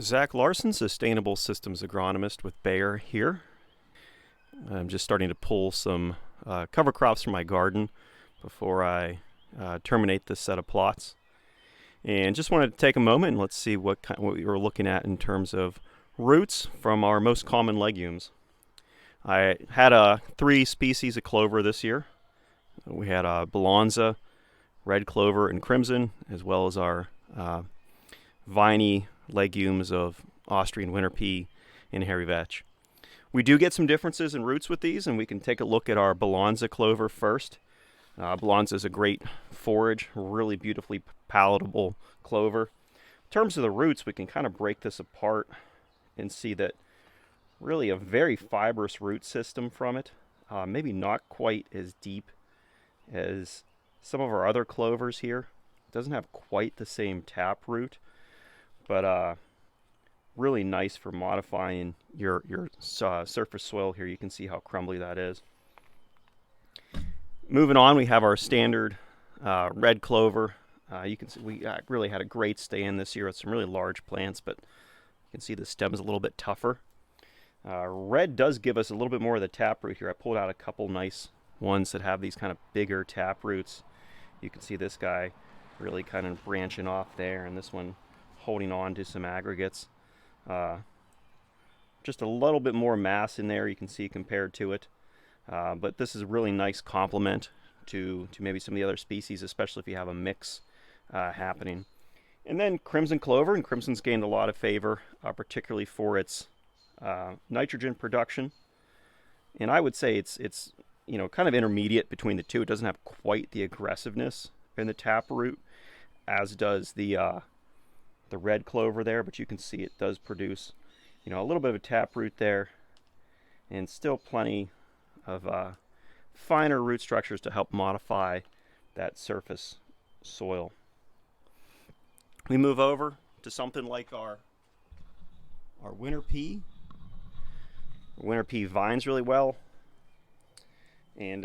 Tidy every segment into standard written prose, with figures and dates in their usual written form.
Zach Larson, Sustainable Systems Agronomist with Bayer here. I'm just starting to pull some cover crops from my garden before I terminate this set of plots. And just wanted to take a moment and let's see what we were looking at in terms of roots from our most common legumes. I had 3 species of clover this year. We had Balanza, red clover, and crimson, as well as our viney legumes of Austrian winter pea and hairy vetch. We do get some differences in roots with these, and we can take a look at our Balanza clover first. Balanza is a great forage, really beautifully palatable clover. In terms of the roots, we can kind of break this apart and see that really a very fibrous root system from it. Maybe not quite as deep as some of our other clovers here. It doesn't have quite the same tap root, but really nice for modifying your surface soil here. You can see how crumbly that is. Moving on, we have our standard red clover. You can see we really had a great stand this year with some really large plants, but you can see the stem is a little bit tougher. Red does give us a little bit more of the tap root here. I pulled out a couple nice ones that have these kind of bigger tap roots. You can see this guy really kind of branching off there, and this one holding on to some aggregates. Just a little bit more mass in there, you can see, compared to it. But this is a really nice complement to maybe some of the other species, especially if you have a mix happening. And then crimson clover, and crimson's gained a lot of favor, particularly for its nitrogen production. And I would say it's kind of intermediate between the two. It doesn't have quite the aggressiveness in the taproot as does the red clover there, but you can see it does produce a little bit of a taproot there, and still plenty of finer root structures to help modify that surface soil. We move over to something like our winter pea. Winter pea vines really well, and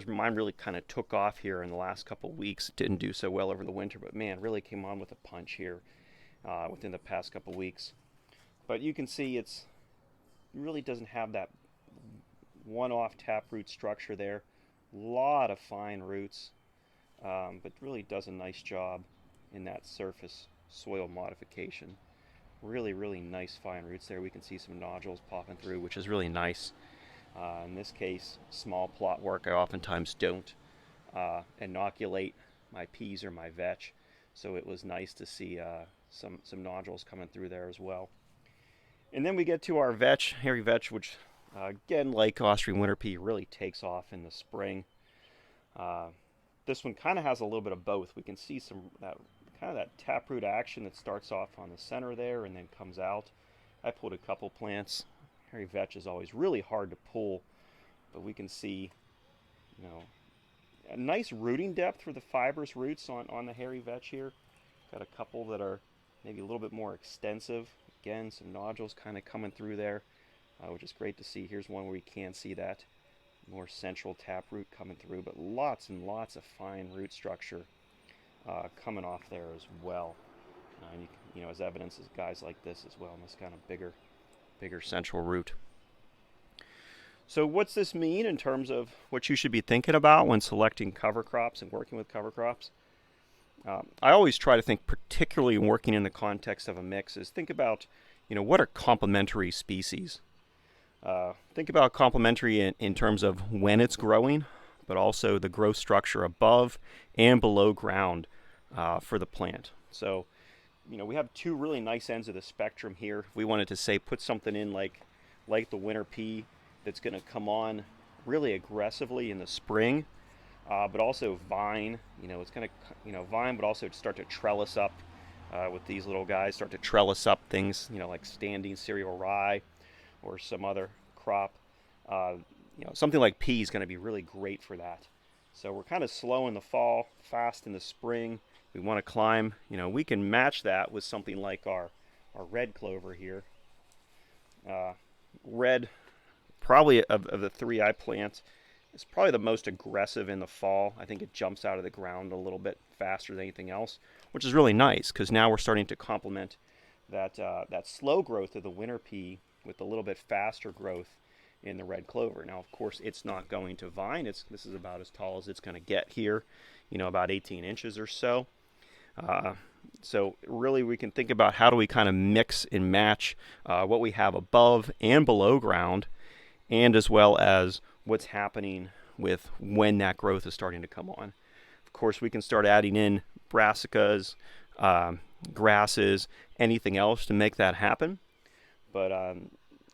mine really kind of took off here in the last couple weeks. It didn't do so well over the winter, but man, really came on with a punch here within the past couple weeks. But you can see it really doesn't have that one-off taproot structure there. A lot of fine roots, but really does a nice job in that surface soil modification. Really, really nice fine roots there. We can see some nodules popping through, which is really nice. In this case, small plot work, I oftentimes don't inoculate my peas or my vetch, so it was nice to see some nodules coming through there as well. And then we get to our vetch, hairy vetch, which again, like Austrian winter pea, really takes off in the spring. This one kind of has a little bit of both. We can see that taproot action that starts off on the center there and then comes out. I pulled a couple plants. Hairy vetch is always really hard to pull, but we can see, a nice rooting depth for the fibrous roots on the hairy vetch here. Got a couple that are maybe a little bit more extensive. Again, some nodules kind of coming through there, which is great to see. Here's one where you can see that more central taproot coming through, but lots and lots of fine root structure coming off there as well. And you as evidence is guys like this as well, and this kind of bigger central root. So what's this mean in terms of what you should be thinking about when selecting cover crops and working with cover crops? I always try to think, particularly in working in the context of a mix, is think about, what are complementary species? Think about complementary in terms of when it's growing, but also the growth structure above and below ground for the plant. So, we have 2 really nice ends of the spectrum here. If we wanted to say put something in like the winter pea that's going to come on really aggressively in the spring, but also vine. It's going to vine, but also start to trellis up with these little guys. Start to trellis up things, like standing cereal rye or some other crop. Something like pea is going to be really great for that. So we're kind of slow in the fall, fast in the spring. We want to climb. We can match that with something like our red clover here. Red, probably of the 3 I plant, is probably the most aggressive in the fall. I think it jumps out of the ground a little bit faster than anything else, which is really nice because now we're starting to complement that slow growth of the winter pea with a little bit faster growth in the red clover. Now, of course, it's not going to vine. This is about as tall as it's going to get here, about 18 inches or so. So really, we can think about how do we kind of mix and match what we have above and below ground, and as well as what's happening with when that growth is starting to come on. Of course, we can start adding in brassicas, grasses, anything else to make that happen. But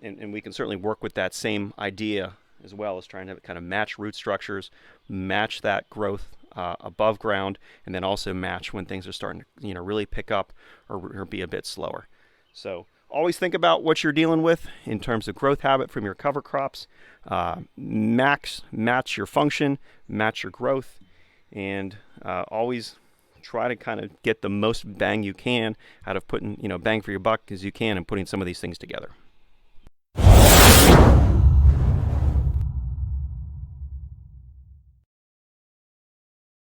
and we can certainly work with that same idea as well as trying to kind of match root structures, match that growth above ground, and then also match when things are starting to really pick up or be a bit slower. So always think about what you're dealing with in terms of growth habit from your cover crops. Match your function, match your growth, and always try to kind of get the most bang you can out of putting, bang for your buck as you can and putting some of these things together.